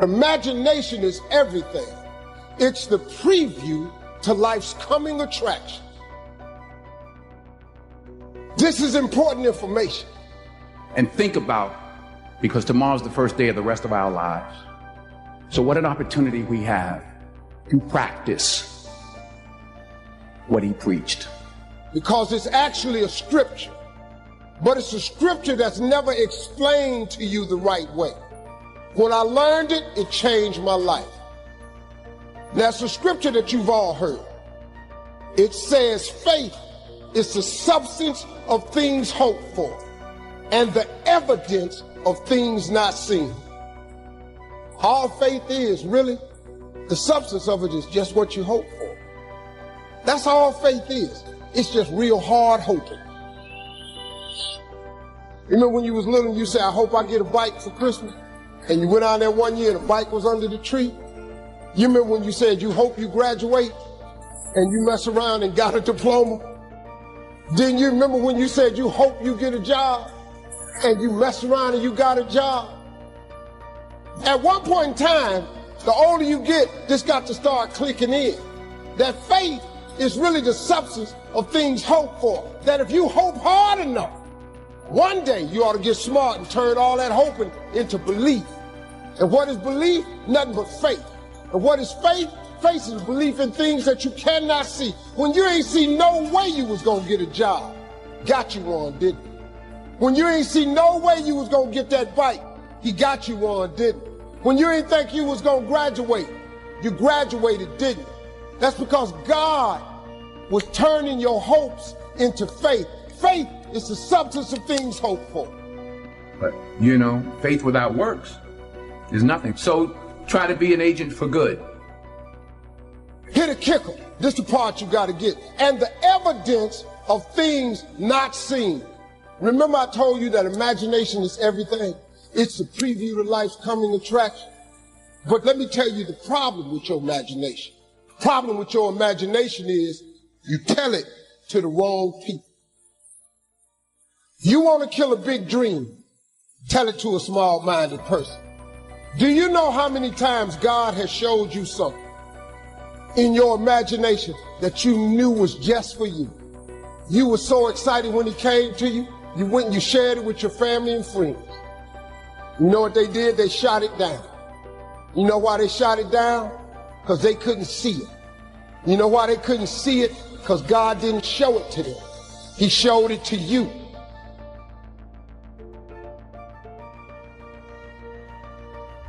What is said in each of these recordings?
Imagination is everything. It's the preview to life's coming attraction. This is important information. And think about, because tomorrow's the first day of the rest of our lives. So what an opportunity we have to practice what he preached. Because it's actually a scripture, but it's a scripture that's never explained to you the right way. When I learned it, it changed my life. Now, it's a scripture that you've all heard. It says faith is the substance of things hoped for and the evidence of things not seen. All faith is, really, the substance of it is just what you hope for. That's all faith is. It's just real hard hoping. You remember when you was little and you said, I hope I get a bike for Christmas? And you went out there one year and the bike was under the tree? You remember when you said you hope you graduate and you mess around and got a diploma? Then you remember when you said you hope you get a job and you mess around and you got a job? At one point in time, the older you get, this got to start clicking in. That faith is really the substance of things hoped for. That if you hope hard enough, one day you ought to get smart and turn all that hoping into belief. And what is belief? Nothing but faith. And what is faith? Faith is belief in things that you cannot see. When you ain't see no way you was gonna get a job, got you one, didn't he? When you ain't see no way you was gonna get that bike, he got you one, didn't he? When you ain't think you was gonna graduate, you graduated, didn't you? That's because God was turning your hopes into faith. Faith is the substance of things hoped for. But, you know, faith without works is nothing. So try to be an agent for good. Hit a kicker. This is the part you got to get. And the evidence of things not seen. Remember I told you that imagination is everything. It's the preview to life's coming attraction. But let me tell you the problem with your imagination. The problem with your imagination is you tell it to the wrong people. You want to kill a big dream, tell it to a small-minded person. Do you know how many times God has showed you something in your imagination that you knew was just for you? You were so excited when he came to you, you went and you shared it with your family and friends. You know what they did? They shot it down. You know why they shot it down? Because they couldn't see it. You know why they couldn't see it? Because God didn't show it to them. He showed it to you.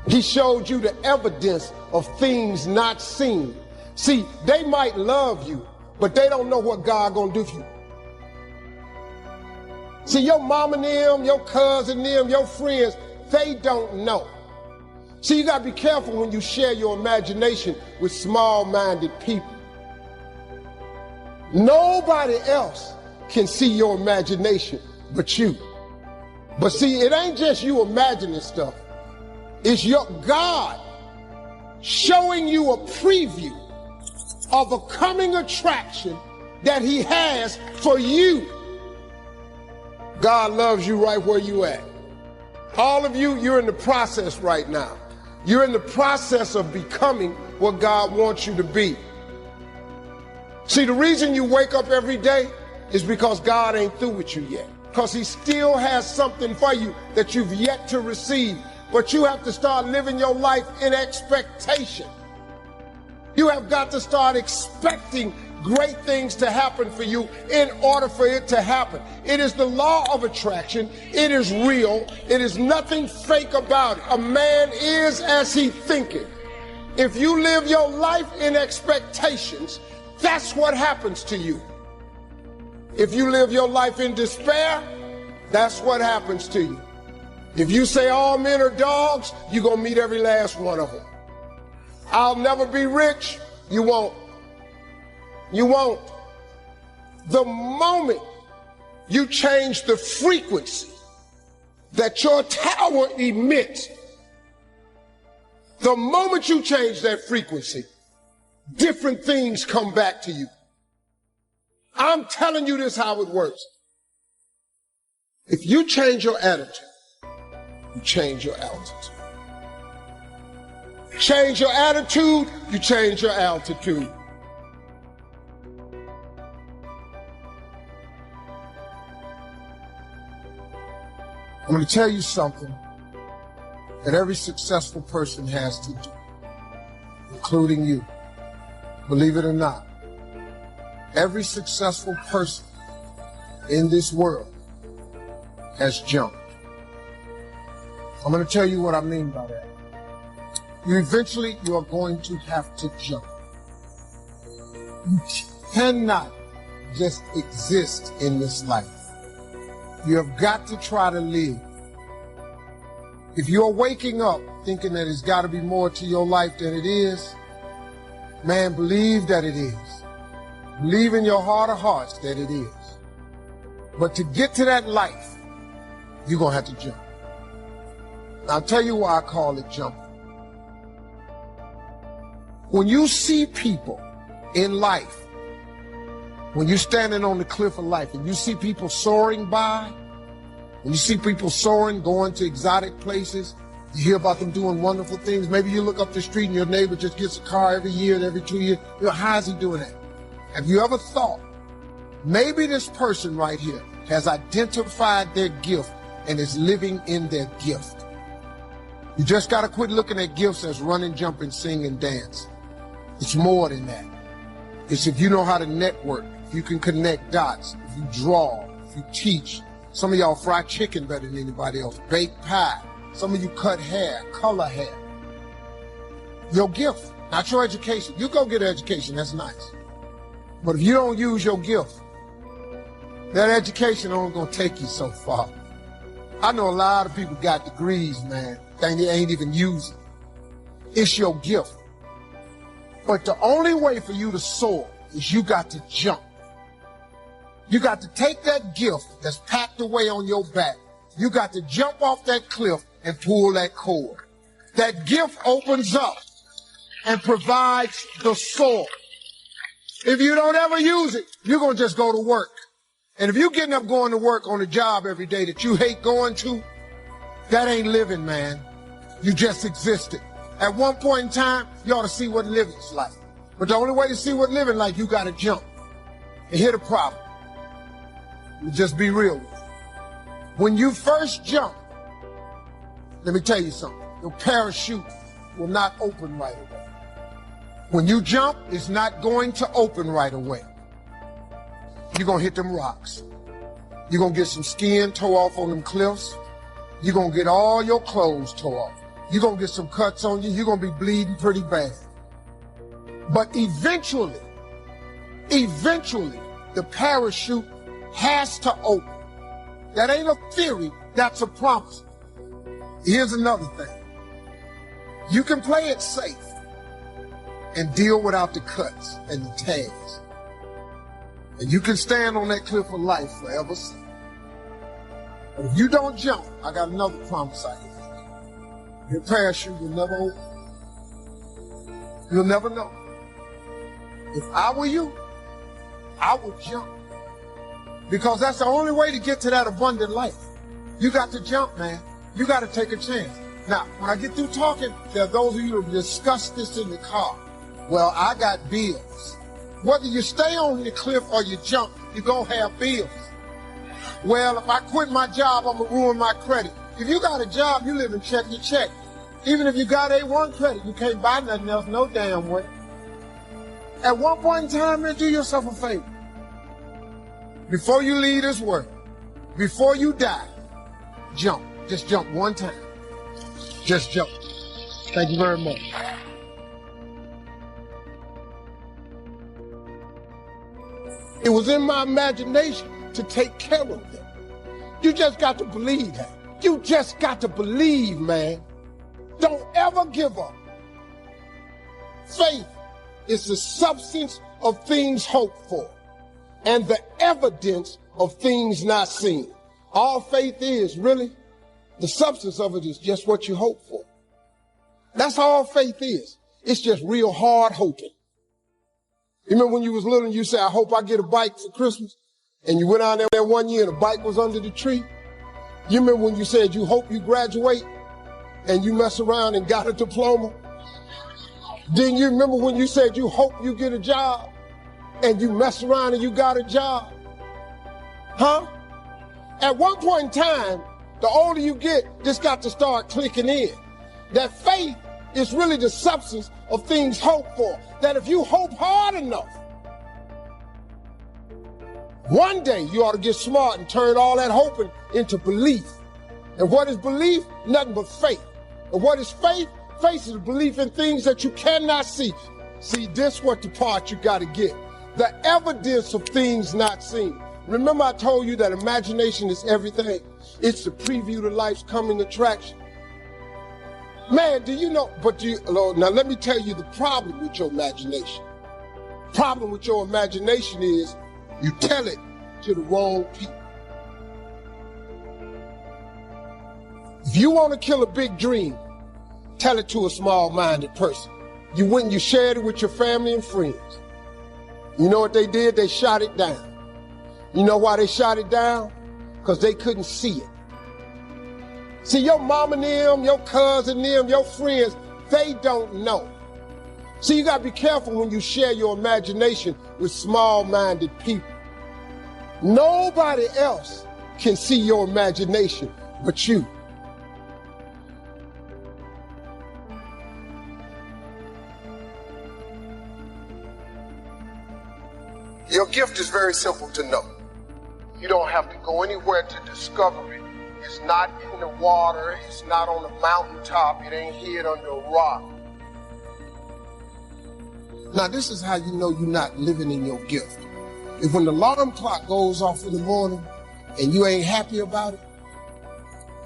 He showed you the evidence of things not seen. See, they might love you, but they don't know what God gonna do for you. See, your mom and them, your cousin them, your friends, they don't know. See, you gotta be careful when you share your imagination with small-minded people. Nobody else can see your imagination but you. But see, it ain't just you imagining stuff. It's your God showing you a preview of a coming attraction that he has for you. God loves you right where you at. All of you, you're in the process right now. You're in the process of becoming what God wants you to be. See, the reason you wake up every day is because God ain't through with you yet. Because he still has something for you that you've yet to receive. But you have to start living your life in expectation. You have got to start expecting great things to happen for you in order for it to happen. It is the law of attraction. It is real. It is nothing fake about it. A man is as he thinketh. If you live your life in expectations, that's what happens to you. If you live your life in despair, that's what happens to you. If you say all men are dogs, you're going to meet every last one of them. I'll never be rich, you won't. You won't. The moment you change the frequency that your tower emits, the moment you change that frequency, different things come back to you. I'm telling you this how it works. If you change your attitude, you change your altitude. Change your attitude, you change your altitude. I'm going to tell you something that every successful person has to do, including you. Believe it or not, every successful person in this world has jumped. I'm going to tell you what I mean by that. Eventually, you are going to have to jump. You cannot just exist in this life. You have got to try to live. If you're waking up thinking that it's got to be more to your life than it is, man, believe that it is. Believe in your heart of hearts that it is. But to get to that life, you're going to have to jump. I'll tell you why I call it jumping. When you see people in life, when you're standing on the cliff of life and you see people soaring by, when you see people soaring, going to exotic places, you hear about them doing wonderful things. Maybe you look up the street and your neighbor just gets a car every year and every 2 years. You know, how is he doing that? Have you ever thought, maybe this person right here has identified their gift and is living in their gift? You just got to quit looking at gifts as running, jumping, sing, and dance. It's more than that. It's if you know how to network, if you can connect dots, if you draw, if you teach. Some of y'all fry chicken better than anybody else. Bake pie. Some of you cut hair, color hair. Your gift, not your education. You go get an education, that's nice. But if you don't use your gift, that education only gonna take you so far. I know a lot of people got degrees, man. They ain't even using it. It's your gift. But the only way for you to soar is you got to jump. You got to take that gift that's packed away on your back. You got to jump off that cliff and pull that cord. That gift opens up and provides the soar. If you don't ever use it, you're going to just go to work. And if you're getting up going to work on a job every day that you hate going to, that ain't living, man. You just existed. At one point in time, you ought to see what living's like. But the only way to see what living like, you got to jump. And here's the problem. You just be real with it. When you first jump, let me tell you something. Your parachute will not open right away. When you jump, it's not going to open right away. You're going to hit them rocks. You're going to get some skin tore off on them cliffs. You're going to get all your clothes tore off. You're going to get some cuts on you. You're going to be bleeding pretty bad. But eventually, the parachute has to open. That ain't a theory, that's a promise. Here's another thing. You can play it safe and deal without the cuts and the tags. And you can stand on that cliff of life forever. But if you don't jump, I got another promise I give you. Your parachute will never open. You'll never know. If I were you, I would jump. Because that's the only way to get to that abundant life. You got to jump, man. You got to take a chance. Now, when I get through talking, there are those of you who discuss this in the car. Well, I got bills. Whether you stay on the cliff or you jump, you're going to have bills. Well, if I quit my job, I'm going to ruin my credit. If you got a job, you live in check to check. Even if you got A1 credit, you can't buy nothing else no damn way. At one point in time, man, do yourself a favor. Before you leave this world, before you die, jump. Just jump one time. Just jump. Thank you very much. It was in my imagination to take care of them. You just got to believe that. You just got to believe, man. Don't ever give up. Faith is the substance of things hoped for and the evidence of things not seen. All faith is, really, the substance of it is just what you hope for. That's all faith is. It's just real hard hoping. You remember when you was little and you said, I hope I get a bike for Christmas? And you went out there one year and the bike was under the tree? You remember when you said you hope you graduate and you mess around and got a diploma? Didn't you remember when you said you hope you get a job and you mess around and you got a job? Huh? At one point in time, the older you get, this got to start clicking in. That faith is really the substance of things hoped for. That if you hope hard enough, one day you ought to get smart and turn all that hoping into belief. And what is belief? Nothing but faith. And what is faith? Faith is a belief in things that you cannot see. See, this what the part you got to get. The evidence of things not seen. Remember I told you that imagination is everything. It's the preview to life's coming attraction. Man, do you know, now let me tell you the problem with your imagination. Problem with your imagination is you tell it to the wrong people. If you want to kill a big dream, tell it to a small-minded person. You went and you shared it with your family and friends. You know what they did? They shot it down. You know why they shot it down? Because they couldn't see it. See, your mom and them, your cousin them, your friends, they don't know. See, you got to be careful when you share your imagination with small-minded people. Nobody else can see your imagination but you. Your gift is very simple to know. You don't have to go anywhere to discover it. It's not in the water. It's not on a mountaintop. It ain't hid under a rock. Now, this is how you know you're not living in your gift. If when the alarm clock goes off in the morning and you ain't happy about it,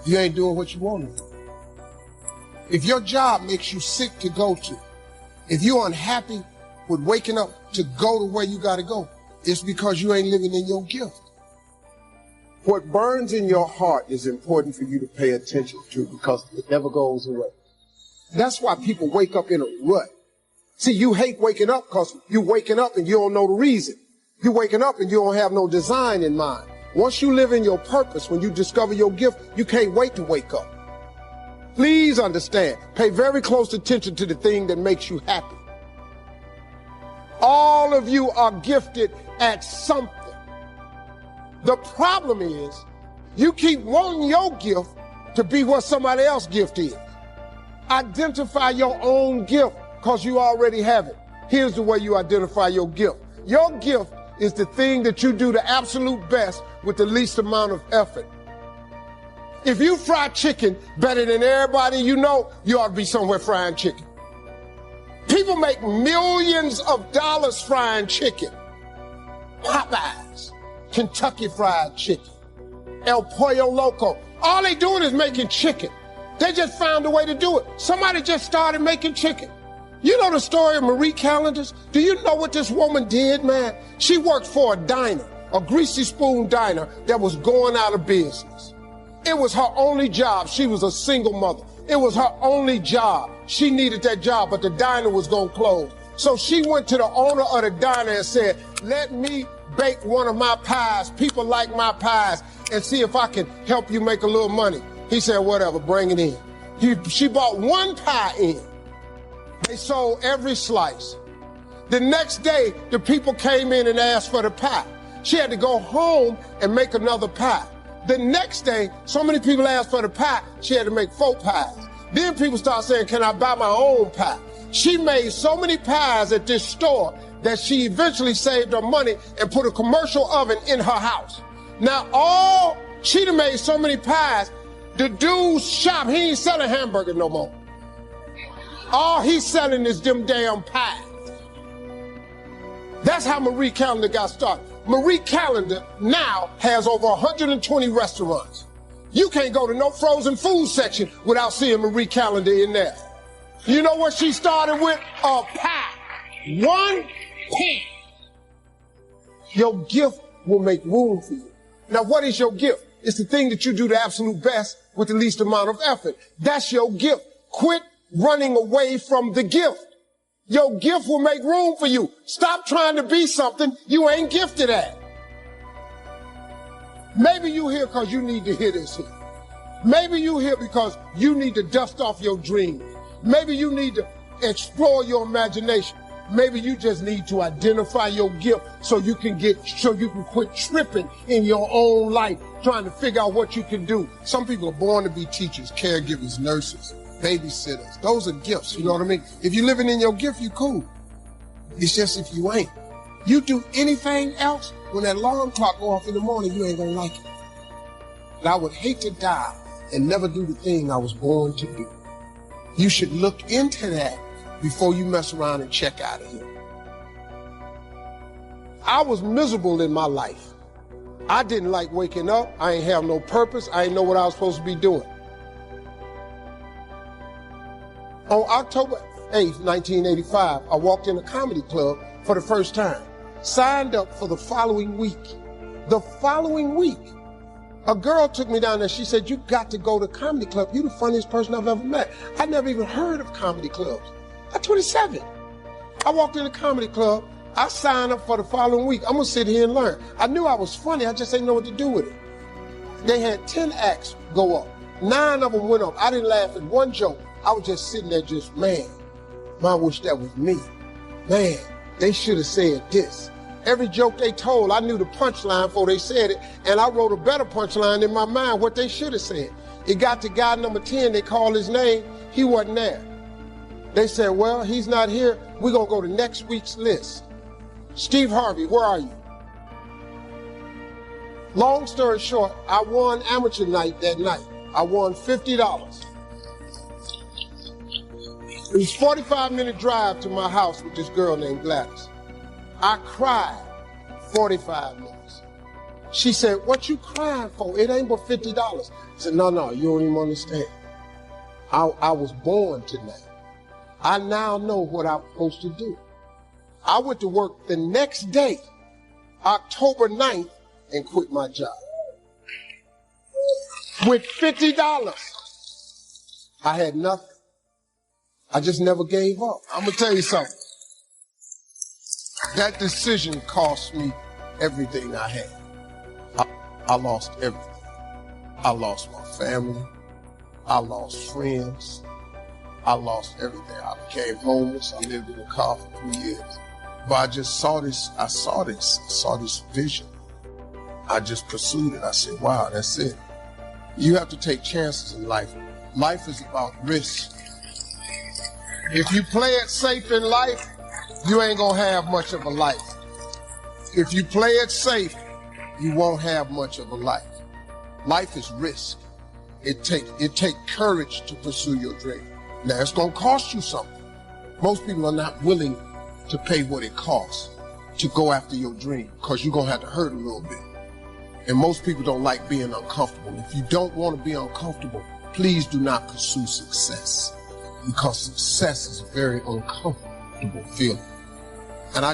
you ain't doing what you want to do. If your job makes you sick to go to, if you're unhappy with waking up to go to where you got to go, it's because you ain't living in your gift. What burns in your heart is important for you to pay attention to because it never goes away. That's why people wake up in a rut. See, you hate waking up because you're waking up and you don't know the reason. You're waking up and you don't have no design in mind. Once you live in your purpose, when you discover your gift, you can't wait to wake up. Please understand, pay very close attention to the thing that makes you happy. All of you are gifted at something. The problem is, you keep wanting your gift to be what somebody else's gift is. Identify your own gift because you already have it. Here's the way you identify your gift. Your gift is the thing that you do the absolute best with the least amount of effort. If you fry chicken better than everybody you know, you ought to be somewhere frying chicken. People make millions of dollars frying chicken. Popeyes, Kentucky Fried Chicken, El Pollo Loco. All they doing is making chicken. They just found a way to do it. Somebody just started making chicken. You know the story of Marie Callender's? Do you know what this woman did, man? She worked for a diner, a greasy spoon diner that was going out of business. It was her only job. She was a single mother. It was her only job. She needed that job, but the diner was going to close. So she went to the owner of the diner and said, let me bake one of my pies. People like my pies, and see if I can help you make a little money. He said, whatever, bring it in. She bought one pie in. They sold every slice. The next day, the people came in and asked for the pie. She had to go home and make another pie. The next day, so many people asked for the pie, she had to make 4 pies. Then people started saying, can I buy my own pie? She made so many pies at this store that she eventually saved her money and put a commercial oven in her house. Now, she done made so many pies, the dude's shop, he ain't selling hamburger no more. All he's selling is them damn pies. That's how Marie Callender got started. Marie Callender now has over 120 restaurants. You can't go to no frozen food section without seeing Marie Callender in there. You know what she started with? A pie. One pie. Your gift will make room for you. Now, what is your gift? It's the thing that you do the absolute best with the least amount of effort. That's your gift. Quit running away from the gift. Your gift will make room for you. Stop trying to be something you ain't gifted at. Maybe you here because you need to hear this here. Maybe you here because you need to dust off your dreams. Maybe you need to explore your imagination. Maybe you just need to identify your gift so you can quit tripping in your own life, trying to figure out what you can do. Some people are born to be teachers, caregivers, nurses, babysitters. Those are gifts, you know what I mean? If you're living in your gift, you cool. It's just if you ain't. You do anything else, when that alarm clock go off in the morning, you ain't gonna like it. And I would hate to die and never do the thing I was born to do. You should look into that before you mess around and check out of here. I was miserable in my life. I didn't like waking up. I ain't have no purpose. I ain't know what I was supposed to be doing. On October 8th, 1985, I walked in a comedy club for the first time. Signed up for the following week. The following week, a girl took me down there. She said, "You got to go to comedy club. You're the funniest person I've ever met." I never even heard of comedy clubs. I'm 27. I walked in the comedy club. I signed up for the following week. I'm going to sit here and learn. I knew I was funny. I just didn't know what to do with it. They had 10 acts go up. 9 of them went up. I didn't laugh at one joke. I was just sitting there just, man, I wish that was me. Man, they should have said this. Every joke they told, I knew the punchline before they said it, and I wrote a better punchline in my mind, what they should have said. It got to guy number 10, they called his name, he wasn't there. They said, "Well, he's not here. We're going to go to next week's list. Steve Harvey, where are you?" Long story short, I won amateur night that night. I won $50. It was a 45-minute drive to my house with this girl named Gladys. I cried 45 minutes. She said, "What you crying for? It ain't but $50. I said, No, you don't even understand. I was born tonight. I now know what I'm supposed to do." I went to work the next day, October 9th, and quit my job. With $50. I had nothing. I just never gave up. I'm going to tell you something. That decision cost me everything I had. I lost everything. I lost my family. I lost friends. I lost everything. I became homeless. I lived in a car for 3 years. But I just saw this vision. I just pursued it. I said, wow, that's it. You have to take chances in life. Life is about risk. If you play it safe in life, you ain't gonna have much of a life. If you play it safe, you won't have much of a life. Life is risk. It take courage to pursue your dream. Now, it's gonna cost you something. Most people are not willing to pay what it costs to go after your dream, because you're gonna have to hurt a little bit. And most people don't like being uncomfortable. If you don't want to be uncomfortable, please do not pursue success, because success is a very uncomfortable feeling. And I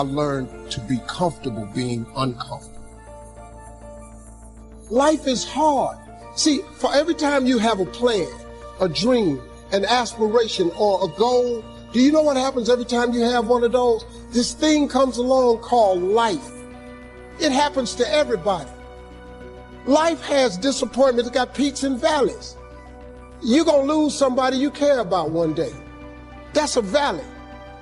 learned to be comfortable being uncomfortable. Life is hard. See, for every time you have a plan, a dream, an aspiration, or a goal, do you know what happens every time you have one of those? This thing comes along called life. It happens to everybody. Life has disappointments. It's got peaks and valleys. You're going to lose somebody you care about one day. That's a valley.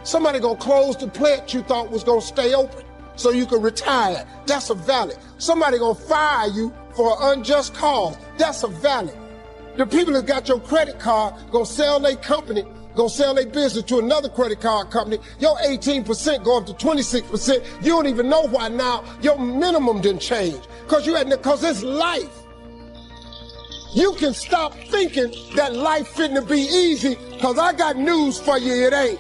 Somebody going to close the plant you thought was going to stay open so you can retire. That's a valley. Somebody going to fire you for an unjust cause. That's a valley. The people that got your credit card going to sell their company, going to sell their business to another credit card company. Your 18% go up to 26%. You don't even know why now. Your minimum didn't change because it's life. You can stop thinking that life fitting be easy, because I got news for you, it ain't.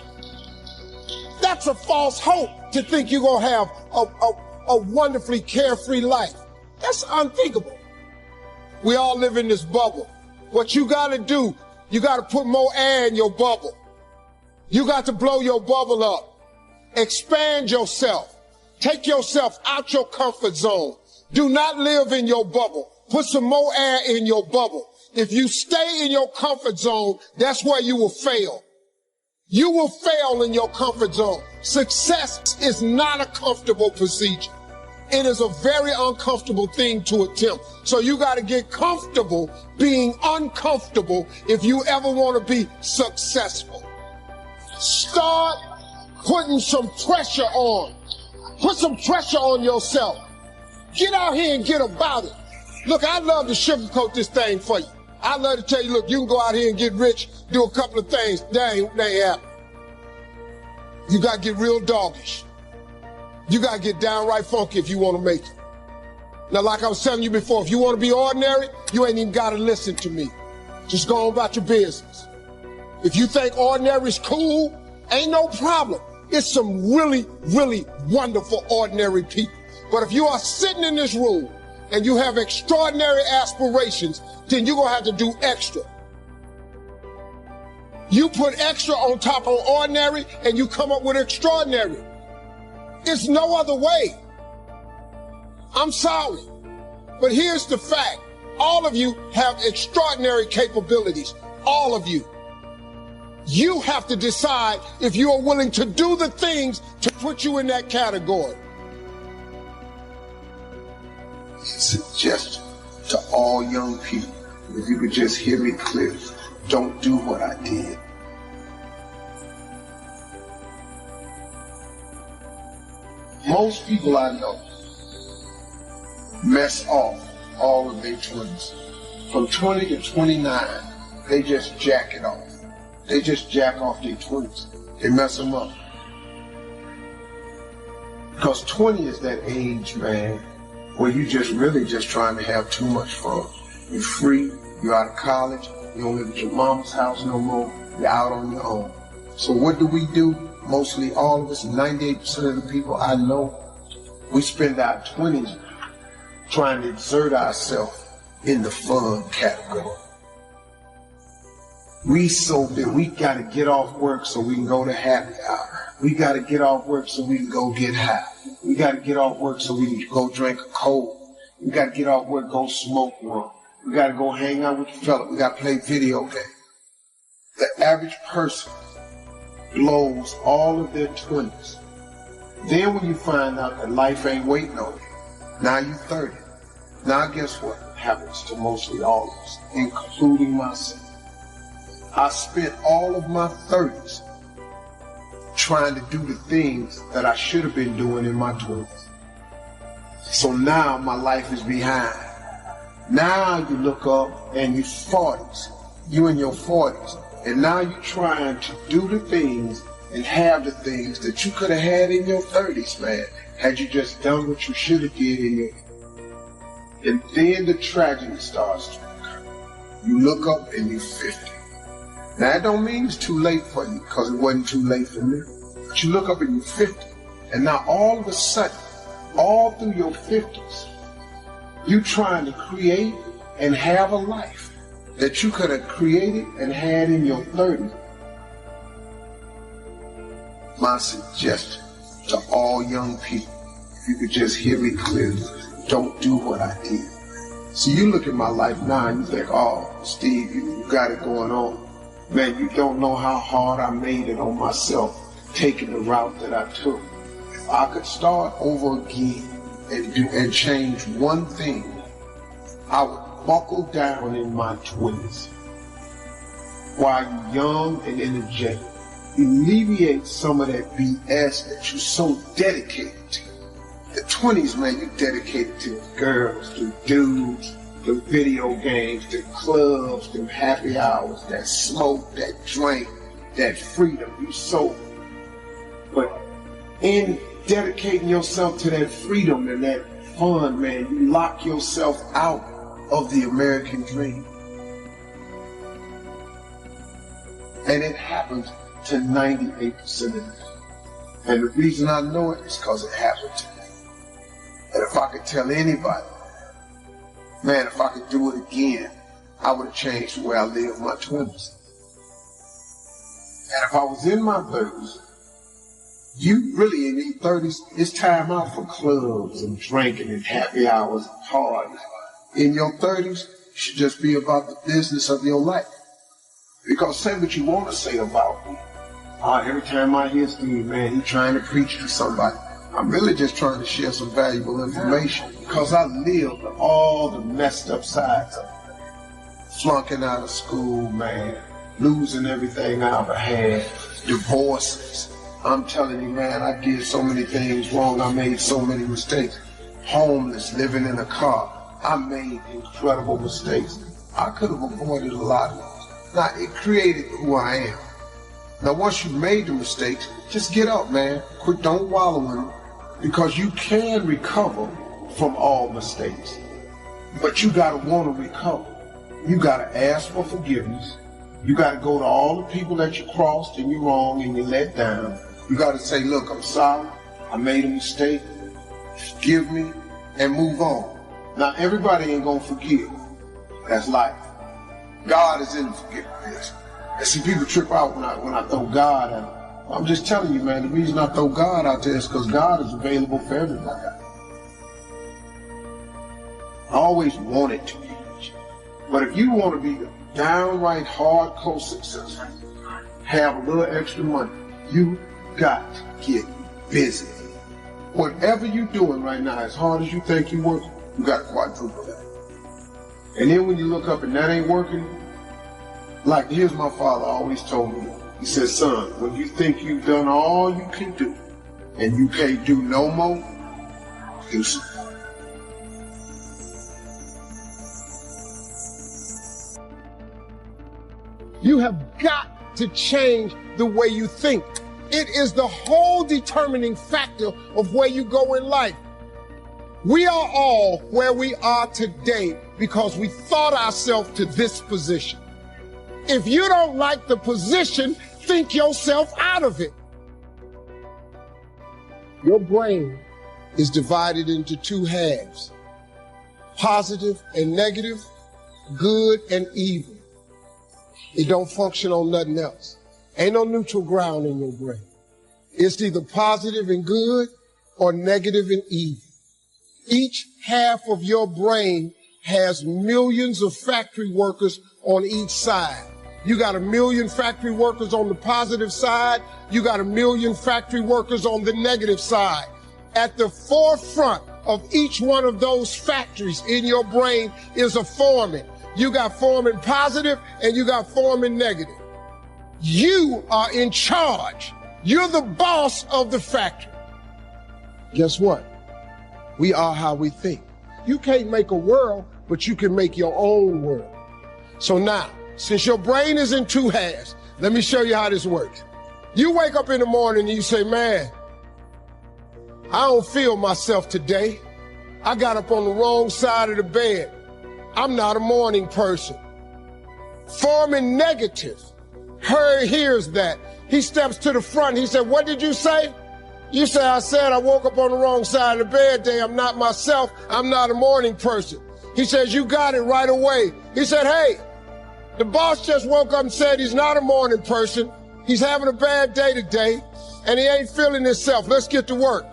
That's a false hope to think you're going to have a wonderfully carefree life. That's unthinkable. We all live in this bubble. What you got to do, you got to put more air in your bubble. You got to blow your bubble up. Expand yourself. Take yourself out your comfort zone. Do not live in your bubble. Put some more air in your bubble. If you stay in your comfort zone, that's where you will fail. You will fail in your comfort zone. Success is not a comfortable procedure. It is a very uncomfortable thing to attempt. So you got to get comfortable being uncomfortable if you ever want to be successful. Start putting some pressure on. Put some pressure on yourself. Get out here and get about it. Look, I'd love to sugarcoat this thing for you. I'd love to tell you, look, you can go out here and get rich, do a couple of things. That ain't happening. You got to get real doggish. You got to get downright funky if you want to make it. Now, like I was telling you before, if you want to be ordinary, you ain't even got to listen to me. Just go on about your business. If you think ordinary is cool, ain't no problem. It's some really, really wonderful ordinary people. But if you are sitting in this room and you have extraordinary aspirations, then you're going to have to do extra. You put extra on top of ordinary and you come up with extraordinary. It's no other way. I'm sorry, but here's the fact. All of you have extraordinary capabilities. All of you. You have to decide if you are willing to do the things to put you in that category. Suggestion to all young people, if you could just hear me clearly, don't do what I did. Most people I know mess off all of their 20s. From 20 to 29, they just jack it off. They just jack off their 20s. They mess them up. Because 20 is that age, man, where you just really just trying to have too much fun. You're free, you're out of college, you don't live at your mama's house no more, you're out on your own. So what do? Mostly all of us, 98% of the people I know, we spend our 20s trying to exert ourselves in the fun category. We got to get off work so we can go to happy hour. We got to get off work so we can go get high. We got to get off work so we can go drink a Coke. We got to get off work, go smoke one. We got to go hang out with the fella. We got to play video games. The average person blows all of their 20s. Then when you find out that life ain't waiting on you, now you're 30. Now guess what happens to mostly all of us, including myself? I spent all of my 30s trying to do the things that I should have been doing in my 20s. So now my life is behind. Now you look up and you're 40s. You in your 40s. And now you're trying to do the things and have the things that you could have had in your 30s, man, had you just done what you should have did in your 30s. And then the tragedy starts to occur. You look up and you're 50. Now that don't mean it's too late for you, because it wasn't too late for me. But you look up and you're 50. And now all of a sudden, all through your 50s, you trying to create and have a life that you could have created and had in your 30s. My suggestion to all young people, if you could just hear me clearly, don't do what I did. See, you look at my life now and you think, oh, Steve, you got it going on. Man, you don't know how hard I made it on myself, taking the route that I took. If I could start over again and change one thing, I would buckle down in my 20s while you're young and energetic. Alleviate some of that BS that you're so dedicated to. The 20s, man, you're dedicated to the girls, the dudes, the video games, the clubs, the happy hours, that smoke, that drink, that freedom. You so. But in dedicating yourself to that freedom and that fun, man, you lock yourself out of the American dream. And it happens to 98% of them. And the reason I know it is because it happened to me. And if I could tell anybody, man, if I could do it again, I would have changed the way I lived my 20s. And if I was in my 30s, you really in your 30s, it's time out for clubs and drinking and happy hours and parties. In your 30s, it should just be about the business of your life. Because say what you want to say about me. Every time I hear Steve, man, he's trying to preach to somebody. I'm really just trying to share some valuable information because I lived all the messed up sides of it. Flunking out of school, man, losing everything I ever had, divorces. I'm telling you, man, I did so many things wrong. I made so many mistakes. Homeless, living in a car. I made incredible mistakes. I could have avoided a lot of those. Now, it created who I am. Now, once you've made the mistakes, just get up, man. Quit, don't wallow in them, because you can recover from all mistakes. But you gotta want to recover. You gotta ask for forgiveness. You gotta go to all the people that you crossed and you wronged and you let down. You gotta say, look, I'm sorry. I made a mistake. Forgive me and move on. Now, everybody ain't gonna forgive. That's life. God is in the forgiveness. And see, people trip out when I throw God out. I'm just telling you, man, the reason I throw God out there is because God is available for everybody. I always wanted to be rich. But if you want to be the downright hardcore successful, have a little extra money, you got to get busy. Whatever you're doing right now, as hard as you think you're working, you got to quadruple that. And then when you look up and that ain't working, like here's my father always told me, he said, son, when you think you've done all you can do and you can't do no more, do something. You have got to change the way you think. It is the whole determining factor of where you go in life. We are all where we are today because we thought ourselves to this position. If you don't like the position, think yourself out of it. Your brain is divided into two halves, positive and negative, good and evil. It don't function on nothing else. Ain't no neutral ground in your brain. It's either positive and good or negative and evil. Each half of your brain has millions of factory workers on each side. You got 1 million factory workers on the positive side. You got 1 million factory workers on the negative side. At the forefront of each one of those factories in your brain is a foreman. You got foreman positive and you got foreman negative. You are in charge. You're the boss of the factory. Guess what? We are how we think. You can't make a world, but you can make your own world. So now, since your brain is in two halves, let me show you how this works. You wake up in the morning and you say, man, I don't feel myself today. I got up on the wrong side of the bed. I'm not a morning person. Foreman negative hears that. He steps to the front. He said, what did you say? You say, I said I woke up on the wrong side of the bed today. I'm not myself. I'm not a morning person. He says, you got it right away. He said, hey, the boss just woke up and said he's not a morning person. He's having a bad day today, and he ain't feeling himself. Let's get to work.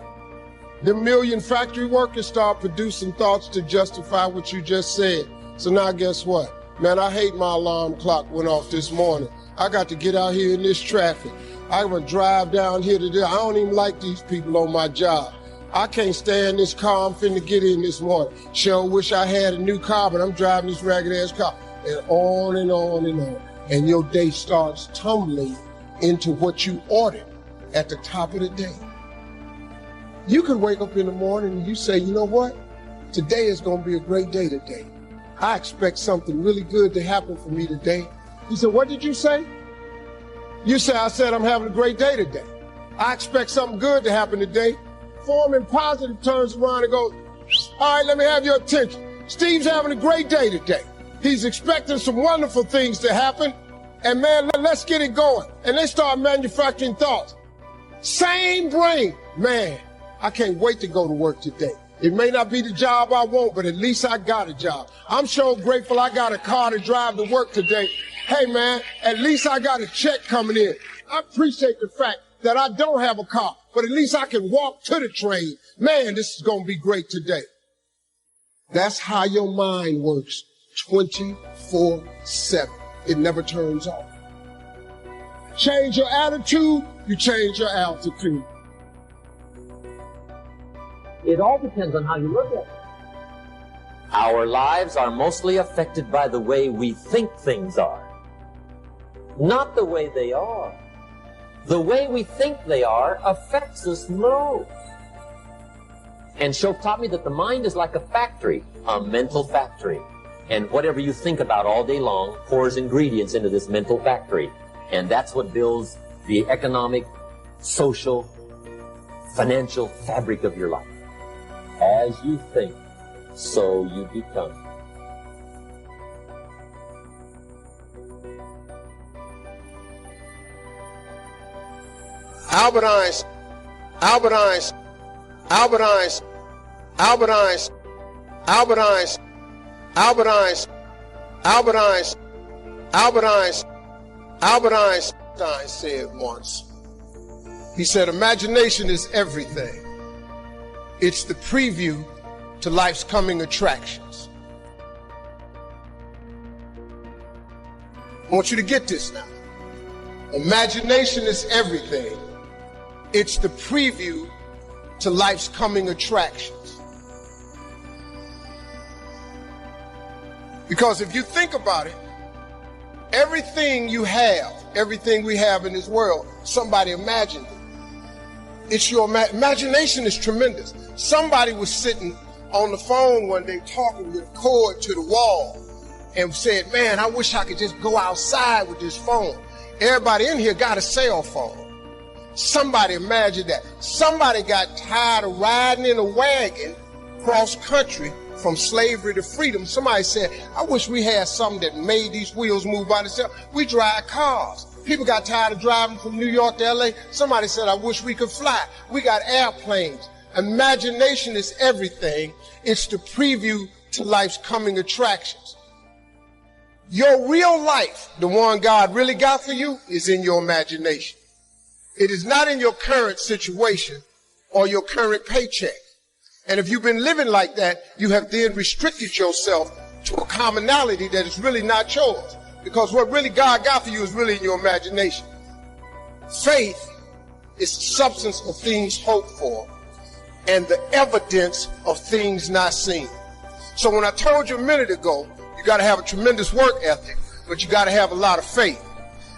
The 1 million factory workers start producing thoughts to justify what you just said. So now guess what? Man, I hate my alarm clock went off this morning. I got to get out here in this traffic. I'm going to drive down here today. I don't even like these people on my job. I can't stand this car I'm finna get in this morning. Sure wish I had a new car, but I'm driving this ragged-ass car. And on and on and on. And your day starts tumbling into what you ordered at the top of the day. You could wake up in the morning and you say, you know what? Today is going to be a great day today. I expect something really good to happen for me today. He said, what did you say? You say, I said I'm having a great day today. I expect something good to happen today. Foreman positive turns around and goes, all right, let me have your attention. Steve's having a great day today. He's expecting some wonderful things to happen. And man, let's get it going. And they start manufacturing thoughts. Same brain. Man, I can't wait to go to work today. It may not be the job I want, but at least I got a job. I'm so grateful I got a car to drive to work today. Hey man, at least I got a check coming in. I appreciate the fact that I don't have a car, but at least I can walk to the train. Man, this is going to be great today. That's how your mind works 24/7. It never turns off. Change your attitude, you change your altitude. It all depends on how you look at it. Our lives are mostly affected by the way we think things are, not the way they are. The way we think they are affects us most. And Shoaff taught me that the mind is like a factory, a mental factory. And whatever you think about all day long pours ingredients into this mental factory. And that's what builds the economic, social, financial fabric of your life. As you think, so you become. Albert Einstein, Albert Einstein, Albert Einstein, Albert Einstein, Albert Einstein, Albert Einstein, Albert Einstein, Albert Einstein, Albert Einstein said once, he said, imagination is everything. It's the preview to life's coming attractions. I want you to get this now. Imagination is everything. It's the preview to life's coming attractions. Because if you think about it, everything you have, everything we have in this world, somebody imagined it. It's your imagination is tremendous. Somebody was sitting on the phone one day talking with a cord to the wall and said, man, I wish I could just go outside with this phone. Everybody in here got a cell phone. Somebody imagined that. Somebody got tired of riding in a wagon cross country from slavery to freedom. Somebody said, I wish we had something that made these wheels move by themselves. We drive cars. People got tired of driving from New York to LA. Somebody said, I wish we could fly. We got airplanes. Imagination is everything. It's the preview to life's coming attractions. Your real life, the one God really got for you, is in your imagination. It is not in your current situation or your current paycheck. And if you've been living like that, you have then restricted yourself to a commonality that is really not yours. Because what really God got for you is really in your imagination. Faith is the substance of things hoped for and the evidence of things not seen. So when I told you a minute ago, you got to have a tremendous work ethic, but you got to have a lot of faith.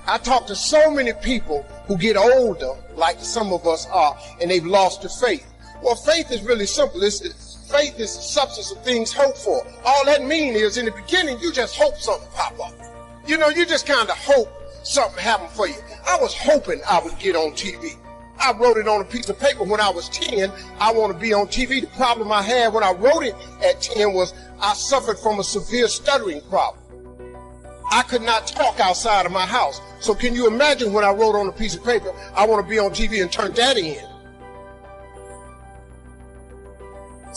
I talk to so many people who get older, like some of us are, and they've lost their faith. Well, faith is really simple. Faith is the substance of things hoped for. All that means is in the beginning, you just hope something pop up. You know, you just kind of hope something happened for you. I was hoping I would get on TV. I wrote it on a piece of paper when I was 10. I want to be on TV. The problem I had when I wrote it at 10 was I suffered from a severe stuttering problem. I could not talk outside of my house. So can you imagine when I wrote on a piece of paper, I want to be on TV and turned that in?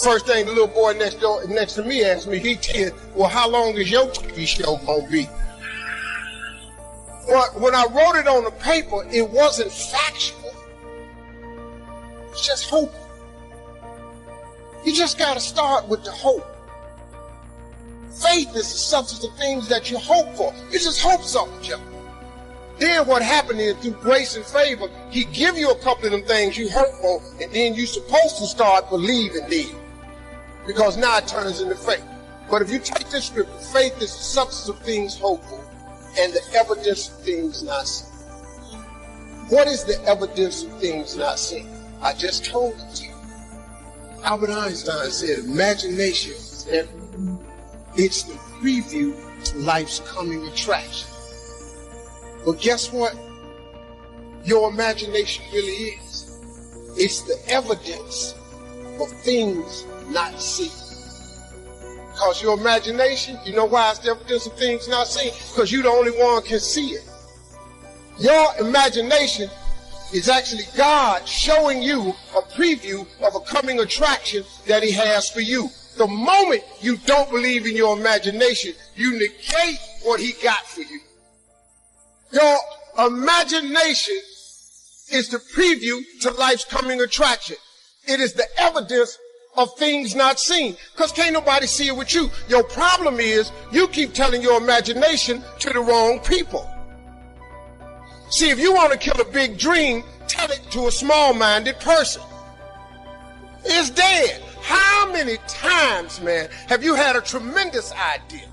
First thing the little boy next to me asked me, he said, well, how long is your TV show going to be? But when I wrote it on the paper, it wasn't factual. It's just hope. You just got to start with the hope. Faith is the substance of things that you hope for. You just hope something, Joe. Then what happened is through grace and favor, he give you a couple of them things you hope for, and then you're supposed to start believing them. Because now it turns into faith. But if you take this scripture, faith is the substance of things hoped for and the evidence of things not seen. What is the evidence of things not seen? I just told it to you. Albert Einstein said, imagination is everything. It's the preview to life's coming attraction. But guess what? Your imagination really is. It's the evidence of things not seen. Because your imagination, you know why it's the evidence of things not seen? Because you're the only one can see it. Your imagination is actually God showing you a preview of a coming attraction that he has for you. The moment you don't believe in your imagination, you negate what he got for you. Your imagination is the preview to life's coming attraction. It is the evidence of things not seen. Because can't nobody see it with you. Your problem is you keep telling your imagination to the wrong people. See, if you want to kill a big dream, tell it to a small-minded person. It's dead. How many times, man, have you had a tremendous idea?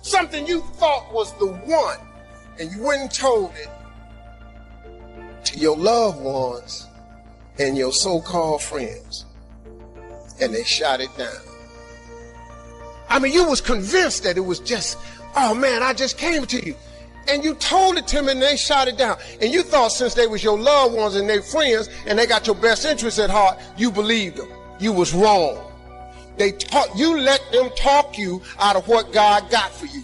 Something you thought was the one, and you went and told it to your loved ones and your so-called friends, and they shot it down. I mean, you was convinced that it was just, oh man, I just came to you. And you told it to them and they shot it down. And you thought since they was your loved ones and their friends and they got your best interests at heart, you believed them. You was wrong. You let them talk you out of what God got for you.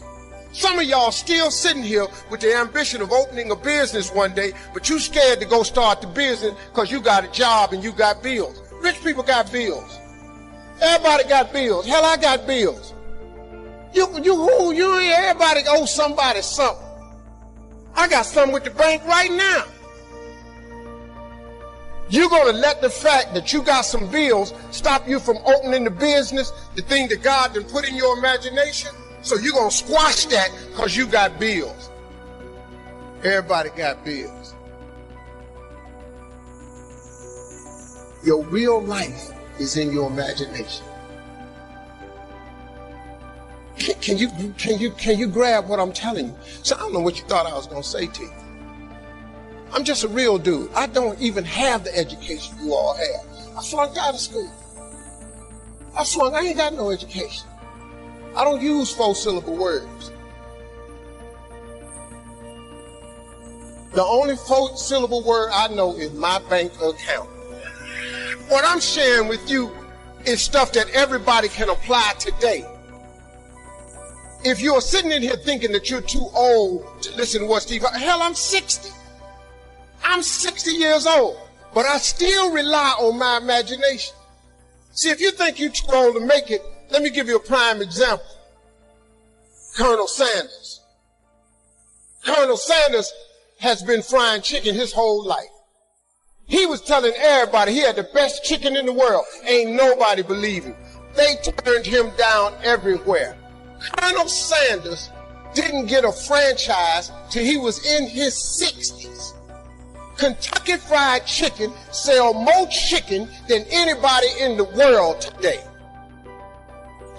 Some of y'all still sitting here with the ambition of opening a business one day, but you scared to go start the business because you got a job and you got bills. Rich people got bills. Everybody got bills. Hell, I got bills. Everybody owes somebody something. I got something with the bank right now. You're going to let the fact that you got some bills stop you from opening the business, the thing that God done put in your imagination? So you're going to squash that because you got bills. Everybody got bills. Your real life is in your imagination. Can you grab what I'm telling you? So I don't know what you thought I was going to say to you. I'm just a real dude. I don't even have the education you all have. I flunked out of school. I ain't got no education. I don't use 4-syllable words. The only 4-syllable word I know is my bank account. What I'm sharing with you is stuff that everybody can apply today. If you're sitting in here thinking that you're too old to listen to what Steve, hell, I'm 60. I'm 60 years old, but I still rely on my imagination. See, if you think you're too old to make it, let me give you a prime example. Colonel Sanders. Colonel Sanders has been frying chicken his whole life. He was telling everybody he had the best chicken in the world. Ain't nobody believe him. They turned him down everywhere. Colonel Sanders didn't get a franchise till he was in his 60s. Kentucky Fried Chicken sell more chicken than anybody in the world today.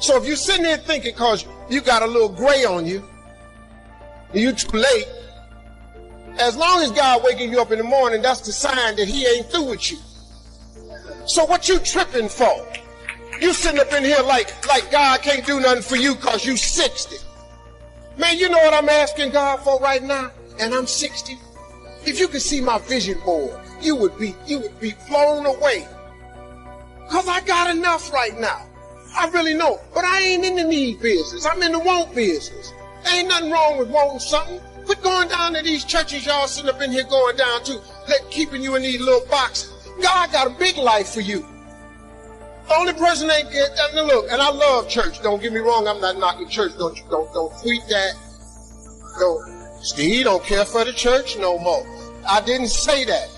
So if you're sitting there thinking because you got a little gray on you, you're too late, as long as God waking you up in the morning, that's the sign that he ain't through with you. So what you tripping for? You sitting up in here like God can't do nothing for you because you 60. Man, you know what I'm asking God for right now? And I'm 60. If you could see my vision board, you would be blown away. Because I got enough right now. I really know. But I ain't in the need business. I'm in the want business. There ain't nothing wrong with wanting something. Quit going down to these churches y'all sitting up in here going down to, keeping you in these little boxes. God got a big life for you. The only person ain't get, and look, and I love church. Don't get me wrong, I'm not knocking church. Don't tweet that. Steve don't care for the church no more. I didn't say that.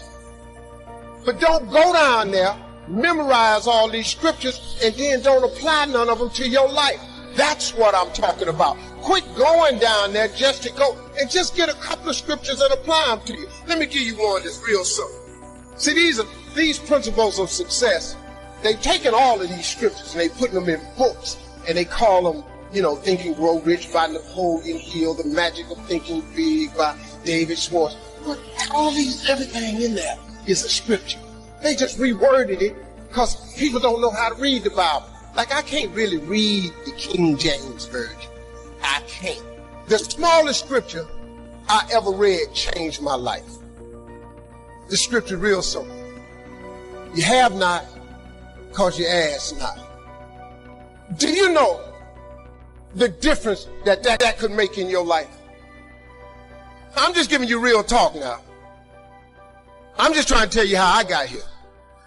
But don't go down there, memorize all these scriptures, and then don't apply none of them to your life. That's what I'm talking about. Quit going down there just to go, and just get a couple of scriptures and apply them to you. Let me give you one that's real simple. See, these principles of success. They've taken all of these scriptures and they put them in books and they call them, Think and Grow Rich by Napoleon Hill, The Magic of Thinking Big by David Schwartz. But everything in there is a scripture. They just reworded it because people don't know how to read the Bible. Like I can't really read the King James Version. I can't. The smallest scripture I ever read changed my life. The scripture real simple. You have not, because you ask not. Do you know the difference that could make in your life? I'm just giving you real talk now. I'm just trying to tell you how I got here.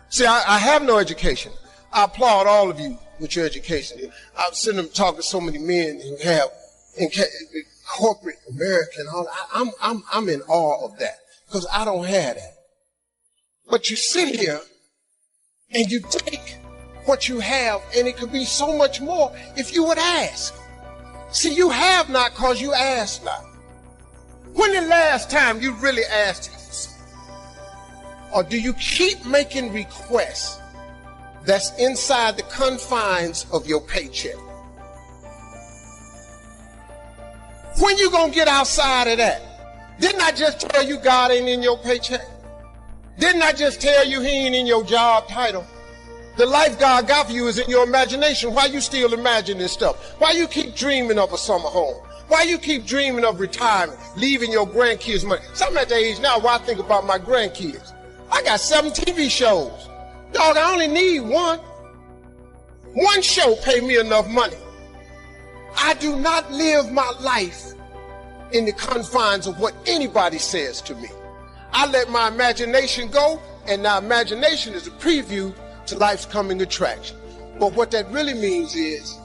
See, I have no education. I applaud all of you with your education. I've seen them talk to so many men who have in corporate America and all that. I'm in awe of that because I don't have that. But you sit here and you take what you have, and it could be so much more if you would ask. See, you have not because you ask not. When the last time you really asked him? Or do you keep making requests that's inside the confines of your paycheck? When you gonna get outside of that? Didn't I just tell you God ain't in your paycheck? Didn't I just tell you he ain't in your job title? The life God got for you is in your imagination. Why you still imagine this stuff? Why you keep dreaming of a summer home? Why you keep dreaming of retirement, leaving your grandkids money? So I'm at the age now where I think about my grandkids. I got 7 TV shows. Dog, I only need one. One show pay me enough money. I do not live my life in the confines of what anybody says to me. I let my imagination go, and now imagination is a preview to life's coming attraction. But what that really means is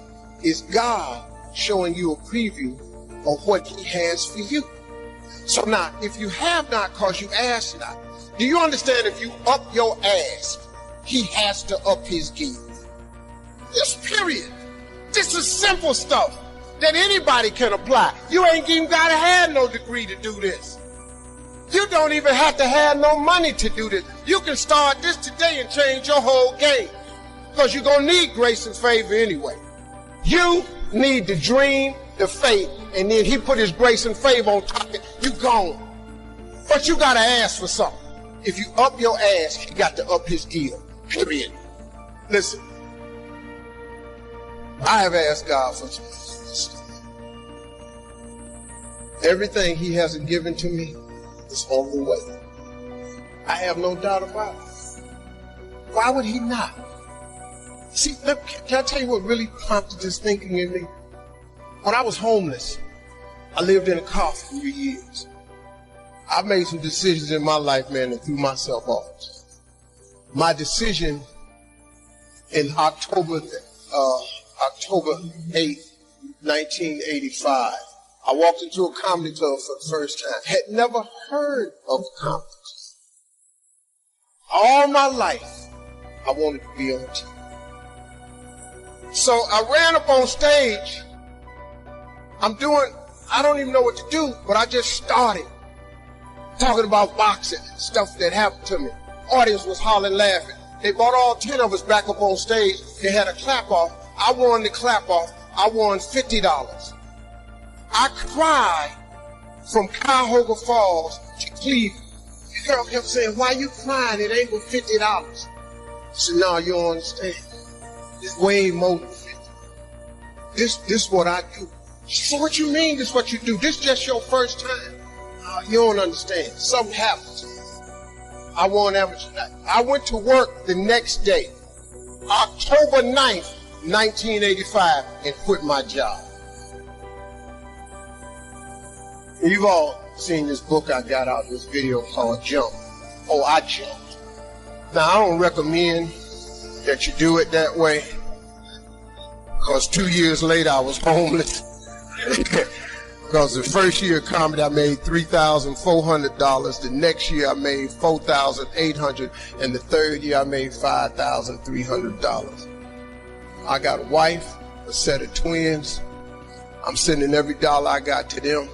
God showing you a preview of what he has for you. So now, if you have not because you ask not, do you understand if you up your ass, he has to up his game? This period. This is simple stuff that anybody can apply. You ain't even got to have no degree to do this. You don't even have to have no money to do this. You can start this today and change your whole game, because you're going to need grace and favor anyway. You need the dream, the faith, and then he put his grace and favor on top of it. You gone. But you got to ask for something. If you up your ass, he got to up his deal. Period. Listen, I have asked God for something. Everything he hasn't given to me is on the way. I have no doubt about it. Why would he not? See, can I tell you what really prompted this thinking in me? When I was homeless, I lived in a car for 3 years. I've made some decisions in my life, man, that threw myself off. My decision in October 8th, 1985, I walked into a comedy club for the first time. Had never heard of comedy. All my life, I wanted to be on TV. So I ran up on stage. I don't even know what to do, but I just started talking about boxing, stuff that happened to me. Audience was hollering, laughing. They brought all 10 of us back up on stage. They had a clap off. I won the clap off. I won $50. I cried from Cuyahoga Falls to Cleveland. The girl kept saying, "Why you crying? It ain't but $50. I said, "No, you don't understand. It's way more than 50. This what I do." She said, "What you mean this what you do? This just your first time." You don't understand. Something happened. I won amateur night. I went to work the next day, October 9th, 1985, and quit my job. You've all seen this book I got out, this video called Jump. Oh, I jumped. Now, I don't recommend that you do it that way, because 2 years later I was homeless. Because the first year of comedy I made $3,400. The next year I made $4,800. And the third year I made $5,300. I got a wife, a set of twins. I'm sending every dollar I got to them.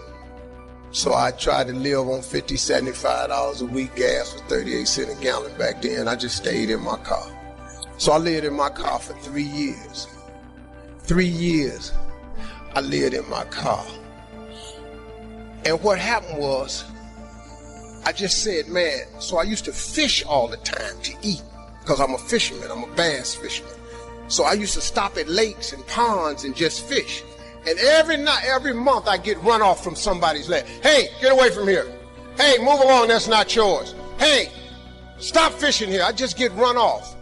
So I tried to live on $50, $75 a week. Gas was 38 cents a gallon back then. I just stayed in my car. So I lived in my car for 3 years. 3 years I lived in my car. And what happened was, I just said, man, so I used to fish all the time to eat, because I'm a fisherman, I'm a bass fisherman. So I used to stop at lakes and ponds and just fish. And every month I get run off from somebody's land. "Hey, get away from here. Hey, move along, that's not yours. Hey, stop fishing here." I just get run off.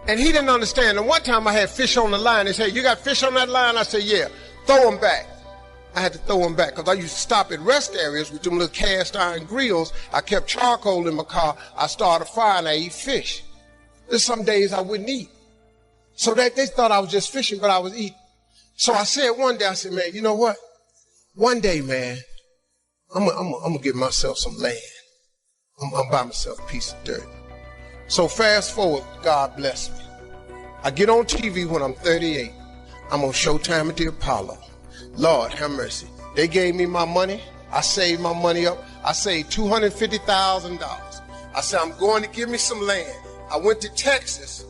And he didn't understand. And one time I had fish on the line. He said, "You got fish on that line?" I said, "Yeah." "Throw them back." I had to throw them back, because I used to stop at rest areas with them little cast iron grills. I kept charcoal in my car. I started a fire and I eat fish. There's some days I wouldn't eat. So they thought I was just fishing, but I was eating. So I said one day, I said, "Man, you know what? One day, man, I'm gonna give myself some land. I'm gonna buy myself a piece of dirt." So fast forward, God bless me. I get on TV when I'm 38. I'm on Showtime at the Apollo. Lord have mercy. They gave me my money. I saved my money up. I saved $250,000. I said, I'm going to give me some land. I went to Texas,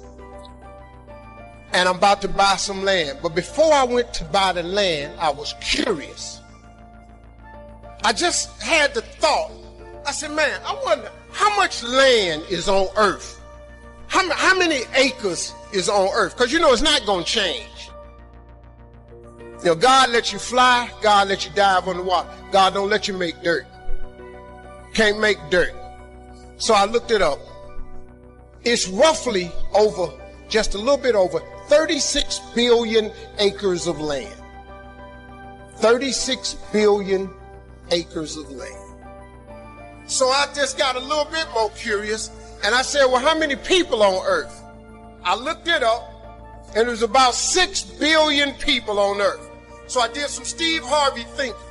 and I'm about to buy some land. But before I went to buy the land, I was curious. I just had the thought. I said, man, I wonder, how much land is on earth? How many acres is on earth? Because you know it's not going to change. You know, God lets you fly. God lets you dive on the water. God don't let you make dirt. Can't make dirt. So I looked it up. It's roughly over, just a little bit over 36 billion acres of land. 36 billion acres of land. So I just got a little bit more curious, and I said, well, how many people on earth? I looked it up, and there's about 6 billion people on earth. So I did some Steve Harvey thinking.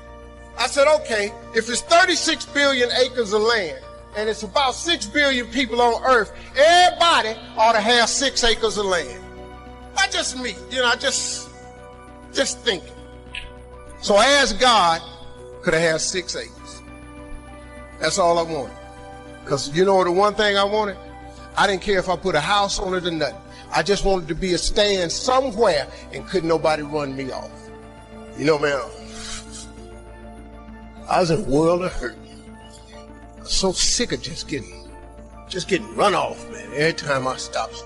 I said, okay, if it's 36 billion acres of land, and it's about 6 billion people on earth, everybody ought to have 6 acres of land. Not just me, you know, just thinking. So I asked God, could I have 6 acres? That's all I wanted. Because you know the one thing I wanted? I didn't care if I put a house on it or nothing. I just wanted to be a stand somewhere and couldn't nobody run me off. You know, man, I was in a world of hurt. I was so sick of just getting run off, man, every time I stopped.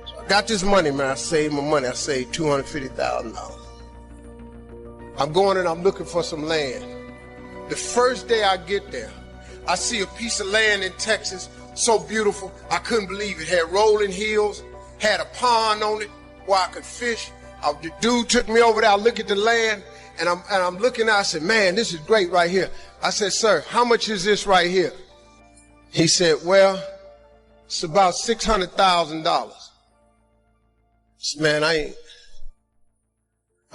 So I got this money, man. I saved my money. I saved $250,000. I'm going and I'm looking for some land. The first day I get there, I see a piece of land in Texas, so beautiful, I couldn't believe it. Had rolling hills, had a pond on it where I could fish. The dude took me over there, I look at the land, and I'm looking out, I said, man, this is great right here. I said, sir, how much is this right here? He said, well, it's about $600,000. I said, man, I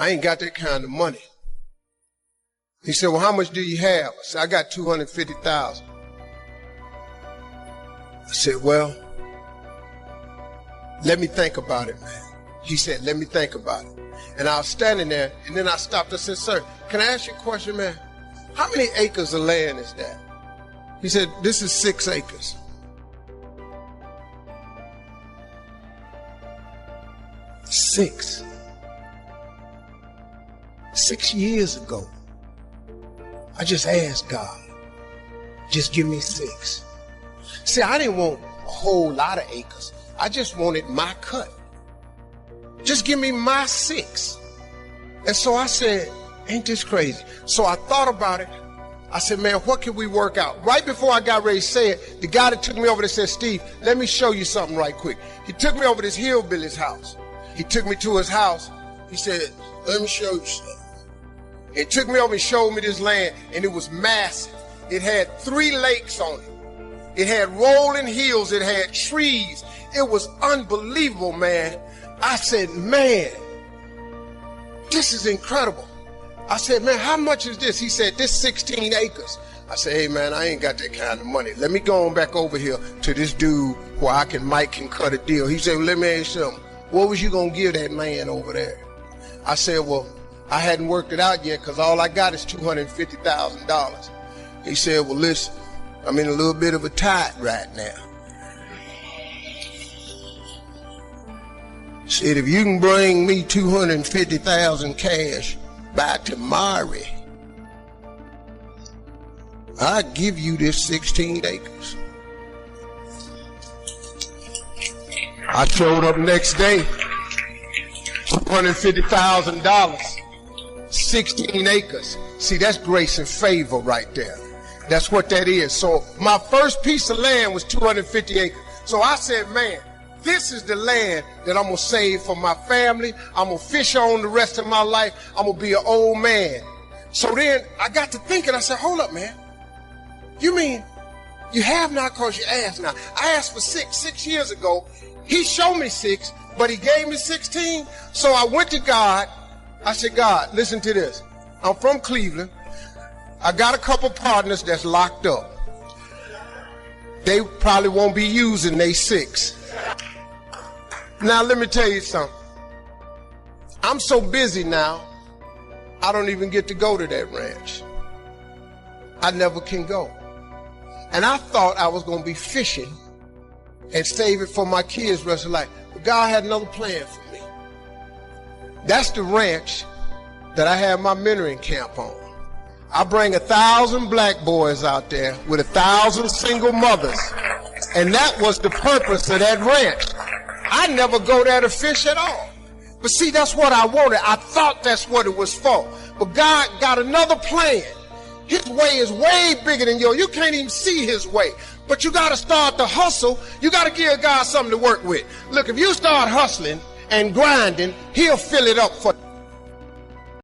ain't got that kind of money. He said, well, how much do you have? I said, I got $250,000. I said, well, let me think about it, man. He said, let me think about it. And I was standing there, and then I stopped. I said, sir, can I ask you a question, man? How many acres of land is that? He said, this is 6 acres. 6. 6 years ago, I just asked God, just give me 6. See, I didn't want a whole lot of acres. I just wanted my cut. Just give me my 6. And so I said, ain't this crazy? So I thought about it. I said, man, what can we work out? Right before I got ready to say it, the guy that took me over there said, Steve, let me show you something right quick. He took me over to this hillbilly's house. He took me to his house. He said, let me show you something. He took me over and showed me this land, and it was massive. It had 3 lakes on it. It had rolling hills. It had trees. It was unbelievable, man. I said, man, this is incredible. I said, man, how much is this? He said, this 16 acres. I said, hey, man, I ain't got that kind of money. Let me go on back over here to this dude where Mike can cut a deal. He said, well, let me ask you something. What was you going to give that man over there? I said, well, I hadn't worked it out yet because all I got is $250,000. He said, well, listen, I'm in a little bit of a tight right now. He said, if you can bring me $250,000 cash by tomorrow, I'll give you this 16 acres. I showed up next day, $250,000. 16 acres. See, that's grace and favor right there. That's what that is. So my first piece of land was 250 acres. So I said, man, this is the land that I'm going to save for my family. I'm going to fish on the rest of my life. I'm going to be an old man. So then I got to thinking, I said, hold up, man. You mean you have not because you asked now? I asked for 6 years ago. He showed me 6, but he gave me 16. So I went to God. I said, God, listen to this. I'm from Cleveland. I got a couple partners that's locked up. They probably won't be using they 6. Now, let me tell you something. I'm so busy now, I don't even get to go to that ranch. I never can go. And I thought I was going to be fishing and save it for my kids' rest of life. But God had another plan for me. That's the ranch that I have my mentoring camp on. I bring 1,000 black boys out there with 1,000 single mothers. And that was the purpose of that ranch. I never go there to fish at all. But see, that's what I wanted. I thought that's what it was for. But God got another plan. His way is way bigger than yours. You can't even see his way. But you got to start to hustle. You got to give God something to work with. Look, if you start hustling and grinding, he'll fill it up for you.